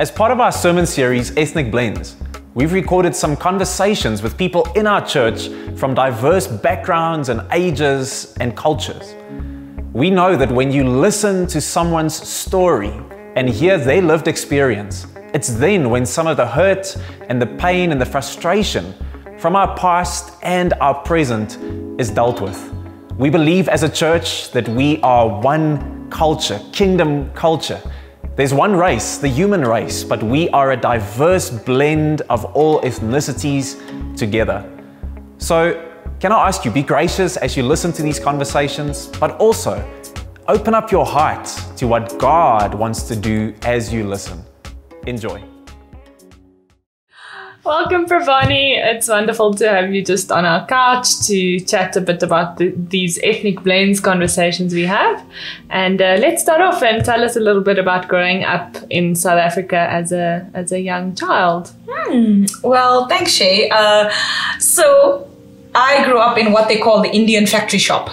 As part of our sermon series, Ethnic Blends, we've recorded some conversations with people in our church from diverse backgrounds and ages and cultures. We know that when you listen to someone's story and hear their lived experience, it's then when some of the hurt and the pain and the frustration from our past and our present is dealt with. We believe as a church that we are one culture, kingdom culture. There's one race, the human race, but we are a diverse blend of all ethnicities together. So, can I ask you, be gracious as you listen to these conversations, but also open up your heart to what God wants to do as you listen. Enjoy. Welcome, Pravani. It's wonderful to have you just on our couch to chat a bit about these ethnic blends conversations we have. And let's start off and tell us a little bit about growing up in South Africa as a young child. Well, thanks, Shay. So I grew up in what they call the Indian factory shop.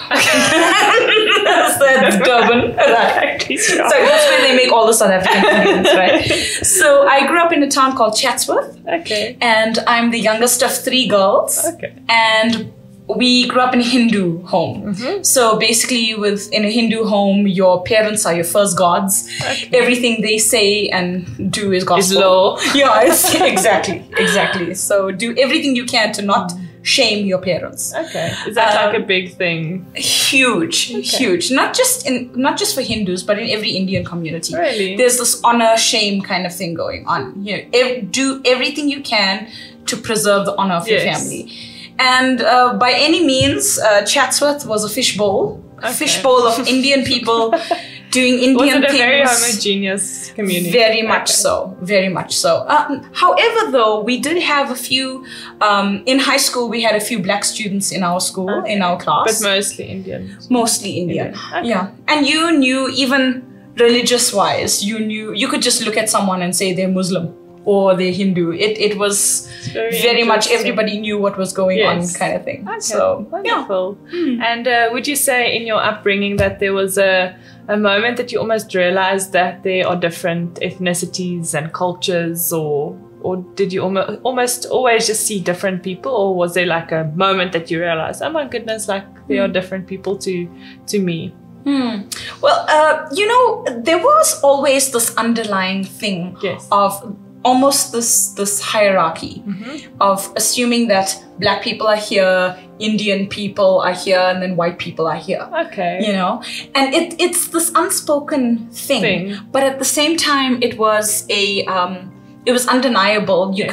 That's Durban. Factory shop. So that's where they make all the South African Indians, right? So I grew up in a town called Chatsworth. Okay. And I'm the youngest of 3 girls. Okay. And we grew up in a Hindu home. So basically in a Hindu home, your parents are your first gods. Okay. Everything they say and do is gospel. Is law. Yeah, exactly. So do everything you can to not shame your parents. Okay. Is that like a big thing? Huge. Not just for Hindus, but in every Indian community. Really? There's this honor shame kind of thing going on. You know, do everything you can to preserve the honor of your family. And by any means, Chatsworth was a fishbowl of Indian people doing Indian things. Was it a very homogeneous community? Very much so. However, though, we did have a few, in high school, we had a few black students in our school, in our class. But mostly Indian. Mostly Indian. Yeah. And you knew, even religious-wise, you could just look at someone and say they're Muslim or they're Hindu. It was very much everybody knew what was going on kind of thing. Okay. So, wonderful. And would you say in your upbringing that there was a moment that you almost realized that there are different ethnicities and cultures, or did you almost always just see different people, or was there like a moment that you realized, oh my goodness, like there are different people to me? Well, there was always this underlying thing of almost this hierarchy of assuming that black people are here, Indian people are here, and then white people are here. Okay. You know? And it's this unspoken thing. But at the same time, it was it was undeniable. You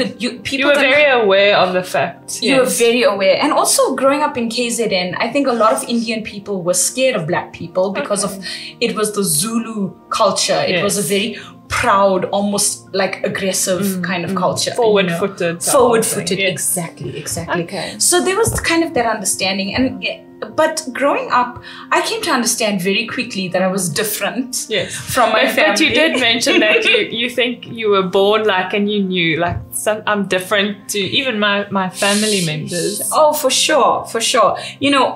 were very aware of the fact. You were very aware. And also growing up in KZN, I think a lot of Indian people were scared of black people because of it was the Zulu culture. It was a very proud, almost like aggressive kind of culture. Forward-footed. Forward-footed, exactly. Okay. So there was kind of that understanding. But growing up, I came to understand very quickly that I was different from my family. But you did mention that you think you were born like, and you knew like I'm different to even my family members. Oh, for sure. You know,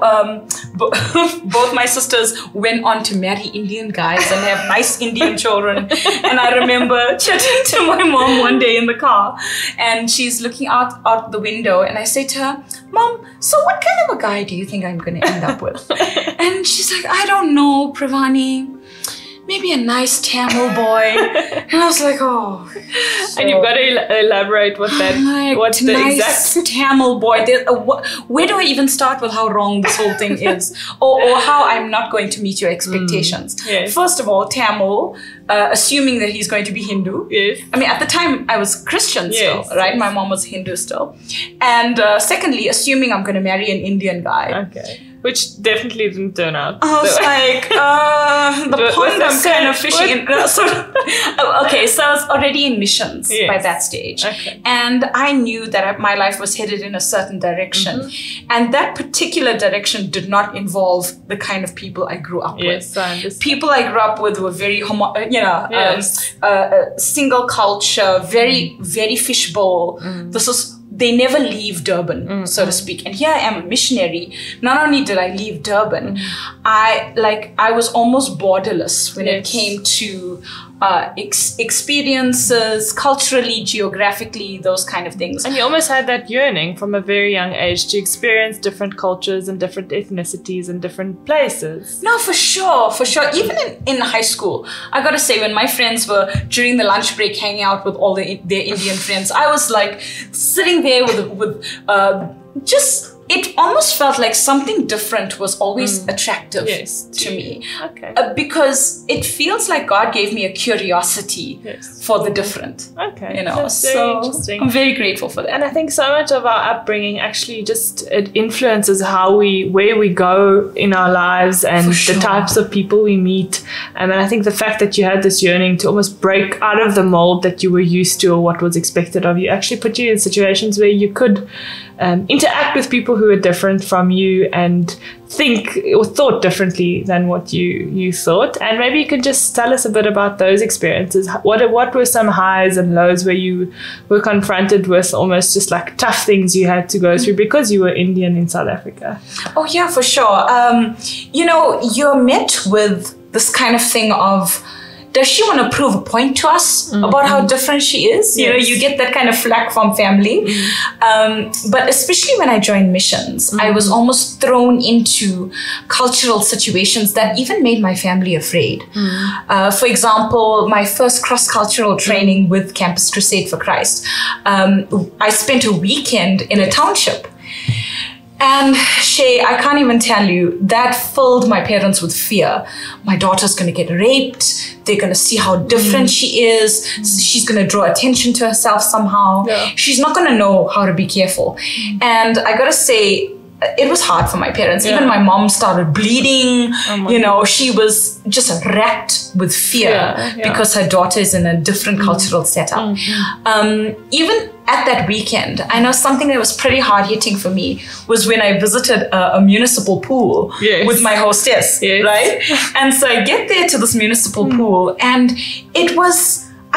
both my sisters went on to marry Indian guys and have nice Indian children. And I remember chatting to my mom one day in the car, and she's looking out the window, and I say to her, Mom, so what kind of a guy do you think I'm going to end up with? And she's like, I don't know, Pravani. Maybe a nice Tamil boy. And I was like, oh. So, and you've got to elaborate what what's the nice exact Tamil boy. Where do I even start with how wrong this whole thing is? or how I'm not going to meet your expectations? First of all, Tamil, assuming that he's going to be Hindu. I mean, at the time, I was Christian still, right? My mom was Hindu still. And secondly, assuming I'm going to marry an Indian guy. Okay. Which definitely didn't turn out. I was like, the pond I'm kind of fishing in. Okay, so I was already in missions by that stage. Okay. And I knew that my life was headed in a certain direction. And that particular direction did not involve the kind of people I grew up with. I understand. People I grew up with were very, single culture, very, very fishbowl. They never leave Durban, so to speak. And here I am, a missionary. Not only did I leave Durban, I was almost borderless when it came to experiences, culturally, geographically, those kind of things. And you almost had that yearning from a very young age to experience different cultures and different ethnicities and different places. No, for sure, for sure. Even in high school, I gotta say, when my friends were during the lunch break hanging out with all their Indian friends, I was like sitting there with just. It almost felt like something different was always attractive to me. Okay. Because it feels like God gave me a curiosity for the different. Okay. You know, that's very interesting. I'm very grateful for that. And I think so much of our upbringing actually just it influences where we go in our lives and the types of people we meet. And I think the fact that you had this yearning to almost break out of the mold that you were used to or what was expected of you actually put you in situations where you could interact with people who are different from you and think or thought differently than what you thought. And maybe you could just tell us a bit about those experiences. What were some highs and lows where you were confronted with almost just like tough things you had to go through because you were Indian in South Africa? Oh yeah, for sure. You know, you're met with this kind of thing of, does she want to prove a point to us about how different she is? You know, you get that kind of flack from family. But especially when I joined missions, I was almost thrown into cultural situations that even made my family afraid. For example, my first cross-cultural training with Campus Crusade for Christ, I spent a weekend in a township. And Shay, I can't even tell you, that filled my parents with fear. My daughter's going to get raped. They're going to see how different she is. She's going to draw attention to herself somehow. She's not going to know how to be careful. And I got to say, it was hard for my parents. Even my mom started bleeding. You know, she was just racked with fear because her daughter is in a different cultural setup. Even at that weekend, I know something that was pretty hard hitting for me was when I visited a municipal pool with my hostess, right? And so I get there to this municipal pool and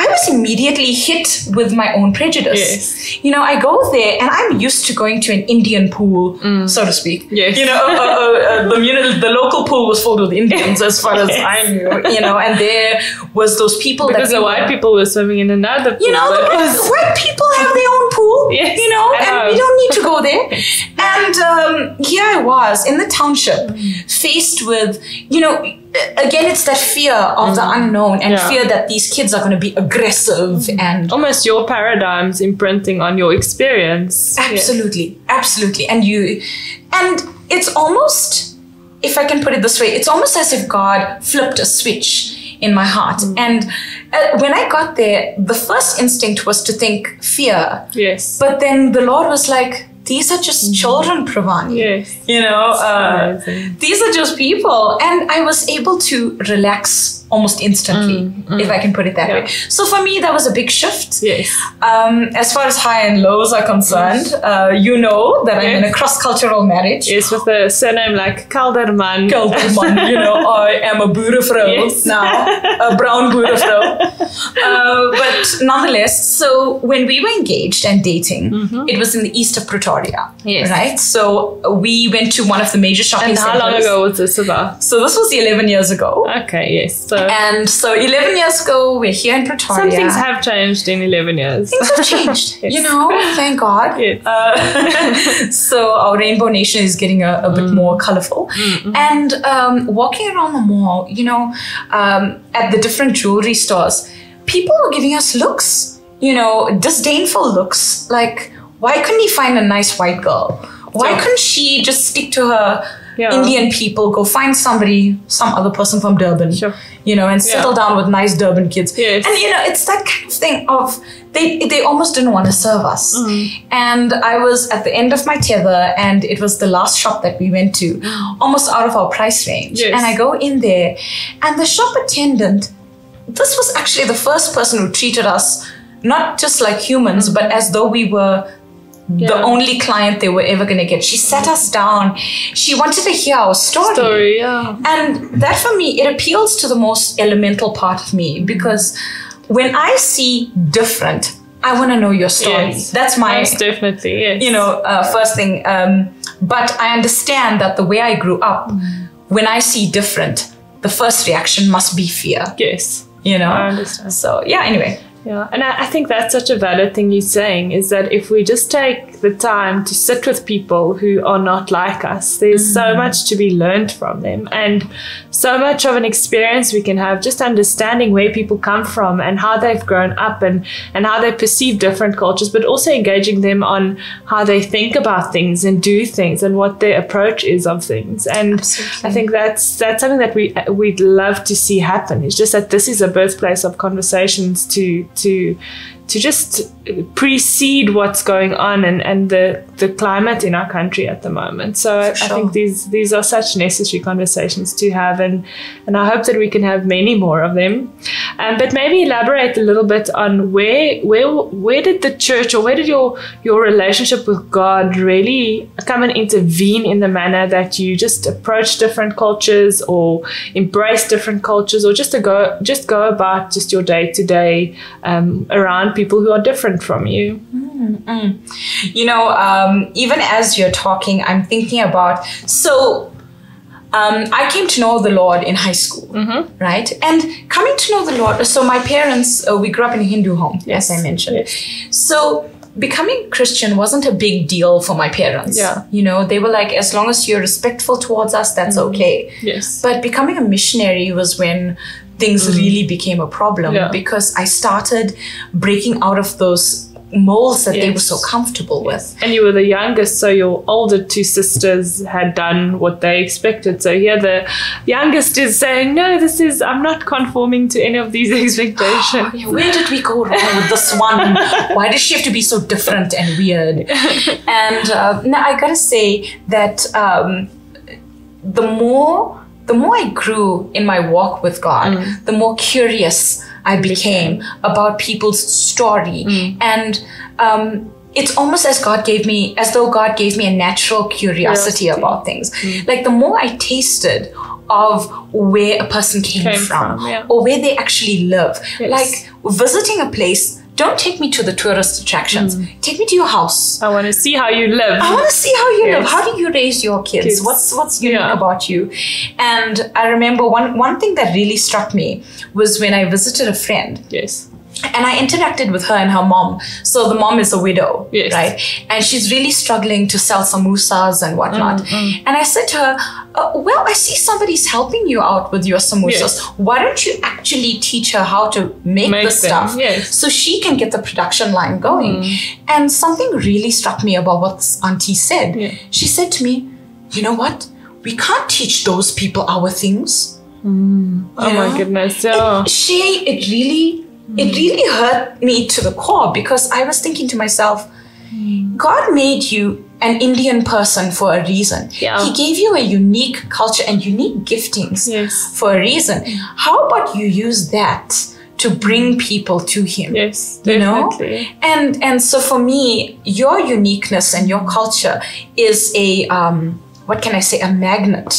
I was immediately hit with my own prejudice. You know, I go there and I'm used to going to an Indian pool, so to speak. You know, the local pool was filled with Indians as far as I knew, you know, and there was those people because the white people were swimming in another pool. You know, the white people have their own pool, you know, and we don't need to go there. And here I was in the township faced with, you know, again, it's that fear of the unknown and fear that these kids are going to be aggressive and almost your paradigms imprinting on your experience. Absolutely, absolutely. And it's almost, if I can put it this way, it's almost as if God flipped a switch in my heart. And when I got there, the first instinct was to think fear. But then the Lord was like, these are just children, Pravani. You know, these are just people. And I was able to relax almost instantly, if I can put it that way. So for me, that was a big shift. As far as high and lows are concerned, you know that I'm in a cross-cultural marriage. With a surname like Kalderman. You know, I am a boerevrouw now, a brown boerevrouw. But nonetheless, so when we were engaged and dating, it was in the east of Pretoria, right? So we went to one of the major shopping centers. And how long ago was this about? So this was 11 years ago. Okay, And so 11 years ago, we're here in Pretoria. Some things have changed in 11 years. Things have changed, you know, thank God. So our Rainbow Nation is getting a bit more colorful. And walking around the mall, you know, at the different jewelry stores, people were giving us looks, you know, disdainful looks. Like, why couldn't he find a nice white girl? Why couldn't she just stick to her Indian people, go find somebody, some other person from Durban, you know, and settle down with nice Durban kids. And, you know, it's that kind of thing of, they almost didn't want to serve us. And I was at the end of my tether and it was the last shop that we went to, almost out of our price range. And I go in there and the shop attendant, this was actually the first person who treated us, not just like humans, but as though we were the only client they were ever going to get. She sat us down. She wanted to hear our story. And that for me, it appeals to the most elemental part of me because when I see different, I want to know your story. That's my... Most definitely, you know, first thing. But I understand that the way I grew up, when I see different, the first reaction must be fear. you know. I understand. So yeah, anyway. Yeah, and I think that's such a valid thing you're saying, is that if we just take the time to sit with people who are not like us, there's so much to be learned from them, and so much of an experience we can have just understanding where people come from and how they've grown up and how they perceive different cultures, but also engaging them on how they think about things and do things and what their approach is of things. And Absolutely. I think that's something that we'd love to see happen. It's just that this is a birthplace of conversations to just precede what's going on and the climate in our country at the moment. So I think these are such necessary conversations to have, and I hope that we can have many more of them. But maybe elaborate a little bit on where did the church, or where did your relationship with God really come and intervene in the manner that you just approach different cultures or embrace different cultures, or just go about just your day-to-day around people who are different from you? You know, even as you're talking, I'm thinking about, I came to know the Lord in high school, right? And coming to know the Lord, so my parents, we grew up in a Hindu home, as I mentioned. Yes. So becoming Christian wasn't a big deal for my parents. Yeah. You know, they were like, as long as you're respectful towards us, that's okay. Yes. But becoming a missionary was when things really became a problem, because I started breaking out of those molds that they were so comfortable with. And you were the youngest, so your older two sisters had done what they expected. So here the youngest is saying, no, I'm not conforming to any of these expectations. Where did we go wrong with this one? Why does she have to be so different and weird? And now I gotta say that the more I grew in my walk with God, the more curious I became about people's story. And it's almost as though God gave me a natural curiosity about things. Like the more I tasted of where a person came from or where they actually live. Like visiting a place, don't take me to the tourist attractions. Take me to your house. I want to see how you live. I want to see how you live. How do you raise your kids? What's unique about you? And I remember one thing that really struck me was when I visited a friend. Yes. And I interacted with her and her mom. So the mom is a widow, right? And she's really struggling to sell samosas and whatnot. And I said to her, well, I see somebody's helping you out with your samosas. Why don't you actually teach her how to make the stuff so she can get the production line going? And something really struck me about what this auntie said. She said to me, you know what? We can't teach those people our things. Oh my goodness. Yeah. It really hurt me to the core, because I was thinking to myself, God made you an Indian person for a reason. He gave you a unique culture and unique giftings for a reason. How about you use that to bring people to Him? Yes, definitely. You know? And so for me, your uniqueness and your culture is a what can I say, a magnet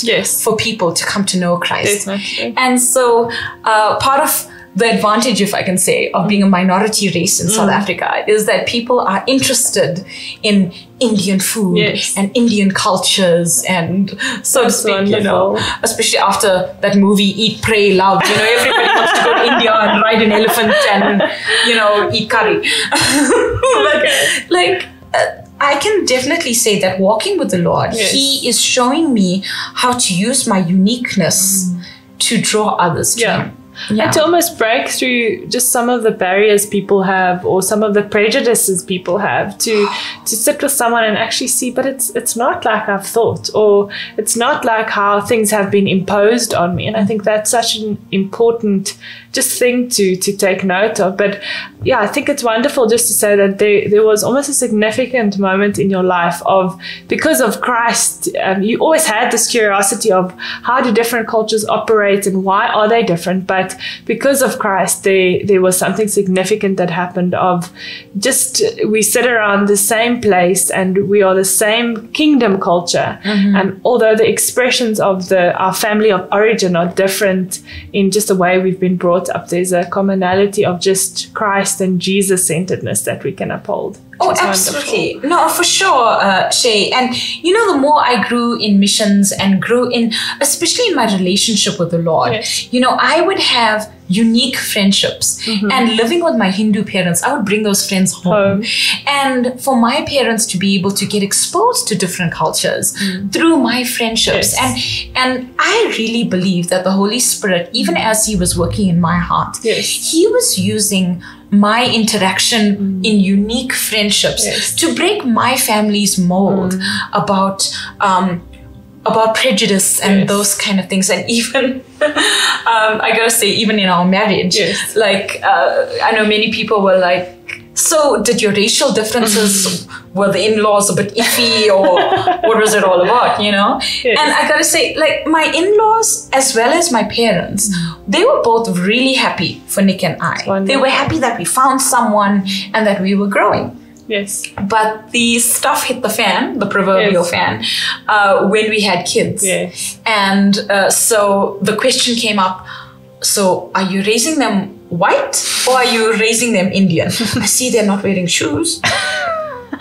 for people to come to know Christ. Definitely. And so part of the advantage, if I can say, of being a minority race in South Africa is that people are interested in Indian food and Indian cultures, and so to speak, you know, especially after that movie Eat, Pray, Love, you know, everybody wants to go to India and ride an elephant and, you know, eat curry. But I can definitely say that walking with the Lord, He is showing me how to use my uniqueness to draw others to Him. And to almost break through just some of the barriers people have, or some of the prejudices people have, to sit with someone and actually see, but it's not like I've thought, or it's not like how things have been imposed on me. And I think that's such an important just thing to take note of. But yeah, I think it's wonderful just to say that there was almost a significant moment in your life of, because of Christ, you always had this curiosity of how do different cultures operate and why are they different. But because of Christ, there was something significant that happened of just, we sit around the same place and we are the same kingdom culture. And although the expressions of our family of origin are different in just the way we've been brought up, there's a commonality of just Christ and Jesus-centeredness that we can uphold. Oh, absolutely. Wonderful. No, for sure, Shay. And, you know, the more I grew in missions and grew in, especially in my relationship with the Lord, you know, I would have unique friendships. And living with my Hindu parents, I would bring those friends home. And for my parents to be able to get exposed to different cultures through my friendships. And I really believe that the Holy Spirit, even as he was working in my heart, he was using my interaction in unique friendships to break my family's mold about prejudice and those kind of things. And even I gotta say, even in our marriage, like I know many people were like, so did your racial differences, were the in-laws a bit iffy, or what was it all about, you know? And I gotta say, like, my in-laws as well as my parents, they were both really happy for Nick and I. They were happy that we found someone and that we were growing. But the stuff hit the fan, the proverbial fan, when we had kids. And so the question came up, so are you raising them white or are you raising them Indian? I see they're not wearing shoes.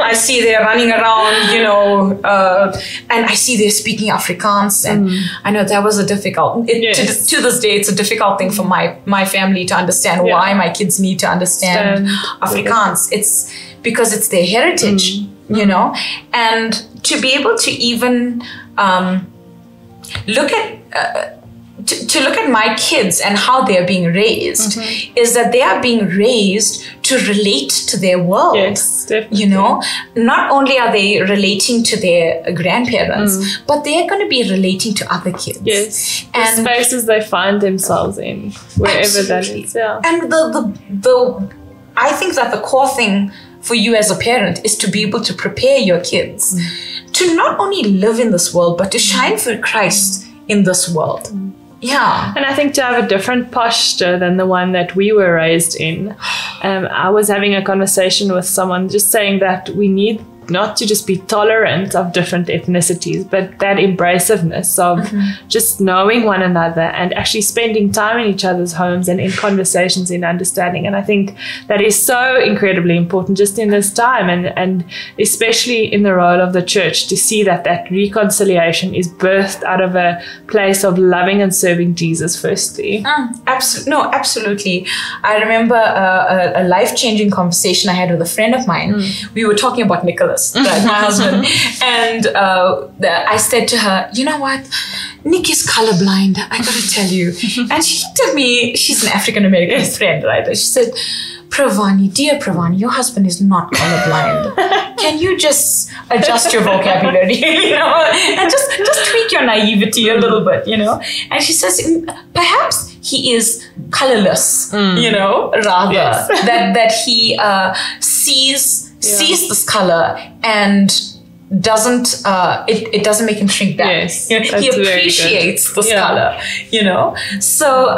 I see they're running around, you know, and I see they're speaking Afrikaans. And I know that was a difficult, to this day, it's a difficult thing for my family to understand why my kids need to understand Afrikaans. It's because it's their heritage, you know, and to be able to even look at to look at my kids and how they're being raised is that they are being raised to relate to their world. You know, not only are they relating to their grandparents, but they are going to be relating to other kids. And the spaces they find themselves in, wherever that is. And I think that the core thing for you as a parent is to be able to prepare your kids to not only live in this world, but to shine for Christ in this world. And I think to have a different posture than the one that we were raised in. I was having a conversation with someone just saying that we need not to just be tolerant of different ethnicities, but that embraciveness of just knowing one another and actually spending time in each other's homes and in conversations, in understanding. And I think that is so incredibly important just in this time, and especially in the role of the church, to see that reconciliation is birthed out of a place of loving and serving Jesus firstly. Absolutely. I remember a life-changing conversation I had with a friend of mine. We were talking about Nicholas, my husband, and I said to her, you know what, Nick is colorblind, I gotta tell you. And she looked at me, she's an African-American friend, right? And she said, Pravani, dear Pravani, your husband is not colorblind. Can you just adjust your vocabulary, you know, and just tweak your naivety a little bit, you know? And she says, perhaps he is colorless, you know, rather that he sees this color and doesn't it doesn't make him shrink back. You know, he appreciates this color, you know. So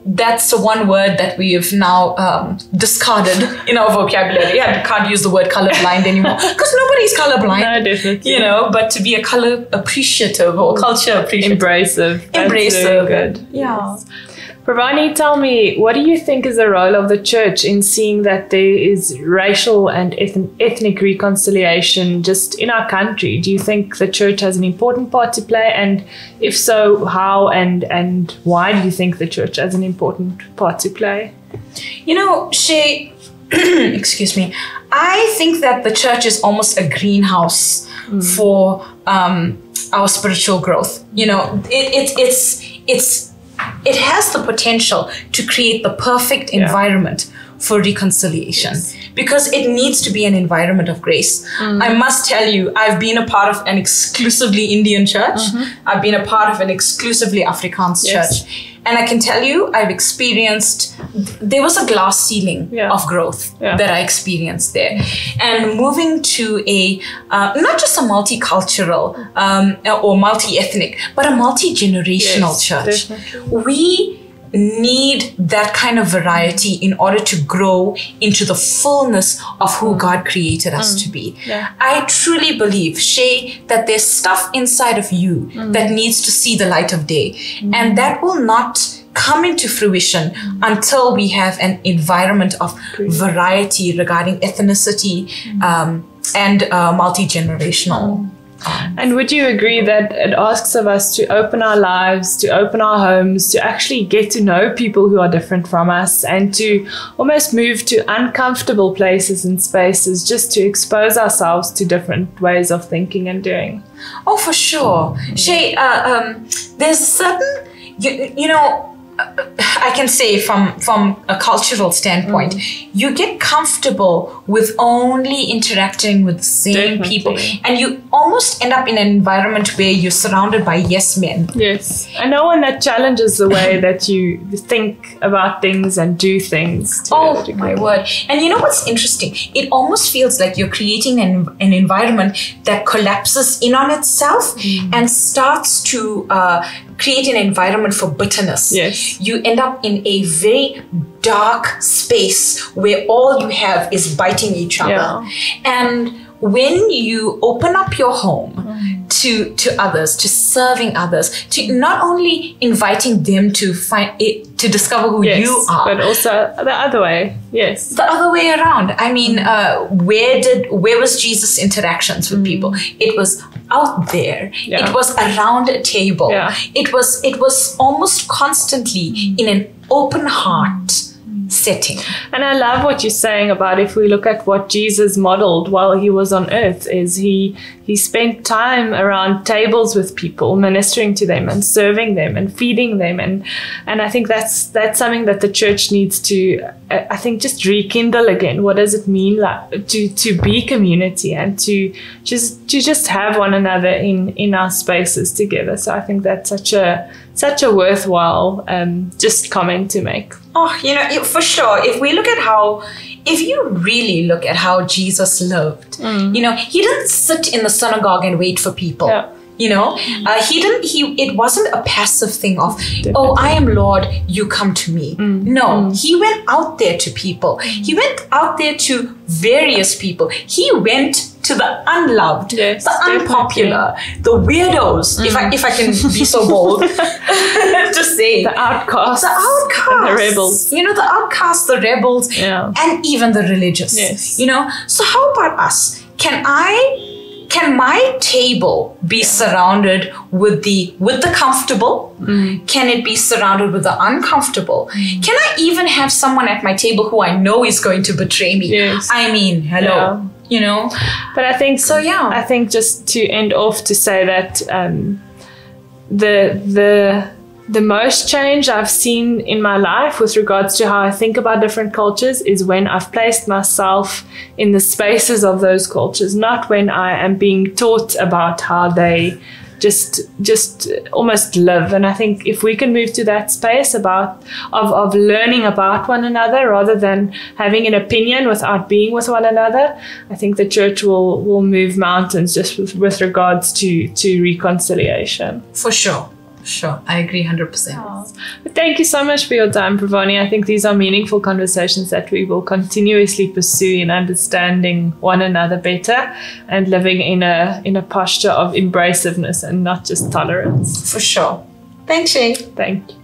that's one word that we have now discarded in our vocabulary. I can't use the word colorblind anymore because nobody's colorblind. No, definitely. You know, but to be a color appreciative or culture appreciative. Embracive. That's very good. Yes. Pravani, tell me, what do you think is the role of the church in seeing that there is racial and ethnic reconciliation just in our country? Do you think the church has an important part to play? And if so, how and why do you think the church has an important part to play? You know, Shay, excuse me, I think that the church is almost a greenhouse for our spiritual growth. You know, it has the potential to create the perfect environment for reconciliation because it needs to be an environment of grace. I must tell you, I've been a part of an exclusively Indian church. I've been a part of an exclusively Afrikaans church. And I can tell you, I've experienced, there was a glass ceiling of growth that I experienced there. And moving to a, not just a multicultural or multi-ethnic, but a multi-generational church. Definitely. We need that kind of variety in order to grow into the fullness of who God created us to be. I truly believe, Shay, that there's stuff inside of you that needs to see the light of day. And that will not come into fruition until we have an environment of variety regarding ethnicity and multi-generational And would you agree that it asks of us to open our lives, to open our homes, to actually get to know people who are different from us, and to almost move to uncomfortable places and spaces just to expose ourselves to different ways of thinking and doing? Oh, for sure. Shay, there's a certain, you know, I can say from a cultural standpoint, you get comfortable with only interacting with the same people, and you almost end up in an environment where you're surrounded by yes men. Yes, and no one that challenges the way that you think about things and do things. Oh my word. And you know what's interesting? It almost feels like you're creating an environment that collapses in on itself and starts to create an environment for bitterness. Yes. You end up in a very dark space where all you have is biting each other. Yeah. And when you open up your home to others, to serving others, to not only inviting them to find it, to discover who you are, but also the other way. Yes, the other way around. I mean, where was Jesus' interactions with people? It was out there. Yeah. It was around a table. Yeah. It was almost constantly in an open heart setting. And I love what you're saying about, if we look at what Jesus modeled while he was on earth, is he spent time around tables with people, ministering to them and serving them and feeding them, and I think that's something that the church needs to, I think, just rekindle again. What does it mean like to be community and to just have one another in our spaces together? So I think that's such a worthwhile just comment to make. Oh, you know, for sure. If you really look at how Jesus lived, you know, he didn't sit in the synagogue and wait for people. Yeah. You know, it wasn't a passive thing of, oh, I am Lord, you come to me. No, he went out there to people. He went out there to various people. He went to the unloved, yes, the unpopular, the weirdos, if I can be so bold to say. The outcasts. And the rebels. You know, the outcasts, the rebels, and even the religious. Yes. You know, so how about us? Can my table be surrounded with the comfortable? Can it be surrounded with the uncomfortable? Can I even have someone at my table who I know is going to betray me? Yes. I mean, hello. Yeah. You know? But I think so. Yeah. I think just to end off to say that the most change I've seen in my life with regards to how I think about different cultures is when I've placed myself in the spaces of those cultures, not when I am being taught about how they just almost live. And I think if we can move to that space of learning about one another rather than having an opinion without being with one another, I think the church will move mountains just with regards to reconciliation. For sure. Sure, I agree 100%. But thank you so much for your time, Pravani. I think these are meaningful conversations that we will continuously pursue in understanding one another better and living in a posture of embraciveness and not just tolerance. For sure. Thanks, Shay. Thank you.